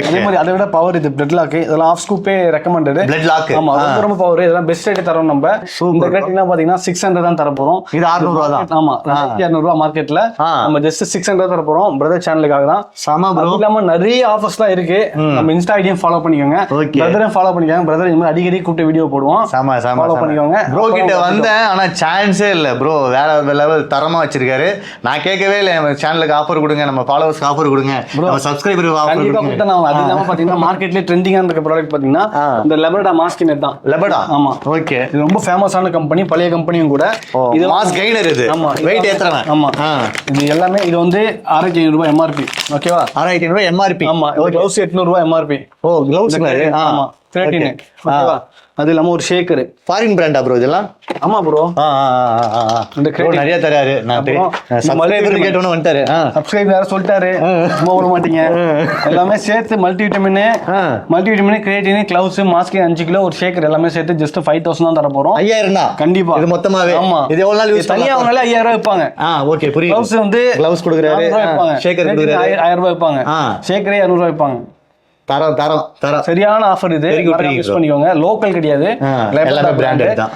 அதே மாதிரி அதை விட பவர் இது பிளட் லாக், இதெல்லாம் ஆஃப் ஸ்கூப்பே ரெக்கமெண்டட். பிளட் லாக் ஆமா, ரொம்ப பவர். இதெல்லாம் பெஸ்ட் ரேட் தரோம் நம்ம. இந்த கிரேட்டிங்லாம் பாத்தீங்கன்னா 600 தான் தர போறோம். இது 600 ரூபா தான். ஆமா, 200 ரூபா மார்க்கெட்ல. நம்ம ஜஸ்ட் 600 தர போறோம் பிரதர் சேனலுக்காக தான். சம ப்ரோ. அது இல்லாம நிறைய ஆஃபர்ஸ்லாம் இருக்கு. நம்ம இன்ஸ்டா ஐடியும் ஃபாலோ பண்ணிக்கோங்க, பிரதரையும் ஃபாலோ பண்ணிக்கோங்க. பிரதர் இந்த மாதிரி அடிக்கடி கூப்பிட்டு வீடியோ போடுவோம். ஃபாலோ பண்ணிக்கோங்க. ப்ரோ கிட்ட வந்தேன், ஆனா சான்ஸே இல்ல ப்ரோ. வேற லெவல் தரமா வச்சிருக்காரு. நான் கேட்கவே இல்லை நம்ம சேனலுக்கு ஆஃபர் கொடுங்க, நம்ம ஃபாலோவர்ஸ்க்கு ஆஃபர் கொடுங்க, நம்ம சப்ஸ்கிரைபர் ஆஃபர் கொடுங்க. அது இல்லாம பாத்தீங்கன்னா மார்க்கெட்ல ட்ரெண்டிங்கான இருக்க ப்ராடக்ட் பாத்தீங்கன்னா இந்த லெபர்டா மாஸ்க் நெட் தான். லெபர்டா, ஆமா ஓகே. இது ரொம்ப ஃபேமஸான கம்பெனி, பழைய கம்பெனியும் கூட. இது மாஸ்க் கெய்னர். இது ஆமா, வெயிட் ஏத்துறானே. ஆமா, இது எல்லாமே இது வந்து 6500 ரூபாய் எம்ஆர்பி. ஓகேவா, 6500 ரூபாய் எம்ஆர்பி. ஆமா, க்ளவுஸ் 800 ரூபாய் எம்ஆர்பி. ஓ, க்ளவுஸ். ஆமா, 13. ஓகேவா, அது இல்லாம ஒரு ஷேக்கர். ஃபாரின் பிராண்டா ப்ரோ இதெல்லாம்? ஆமா ப்ரோ. இந்த கிரேட் நிறைய தராரு. நான் சப்ஸ்கிரைபர் கேட்டவன வந்துட்டாரு. சப்ஸ்கிரைப் யார சொல்லிட்டாரு, சும்மா விட மாட்டீங்க. எல்லாமே சேர்த்து multi vitamin creatine gloves mask 5 kilo ஒரு ஷேக்கர் எல்லாமே சேர்த்து ஜஸ்ட் 5000 தான் தர போறோம். 5000 தான் கண்டிப்பா. இது மொத்தமாவே. ஆமா, இது எவ்வளவு நாள் யூஸ் தனியா அவங்களே 5000 ரூபாய் வைப்பாங்க. ஓகே, புரியுது. க்ளவுஸ் வந்து க்ளவுஸ் கொடுக்குறாரு, ஷேக்கர் கொடுக்குறாரு, 1000 ரூபாய் வைப்பாங்க. ஷேக்கரே 200 ரூபாய் வைப்பாங்க. தரம் சரியான ஆஃபர் இது. யூஸ் பண்ணிக்கோங்க. லோக்கல் கிடையாது, எல்லாமே பிராண்டட் தான்.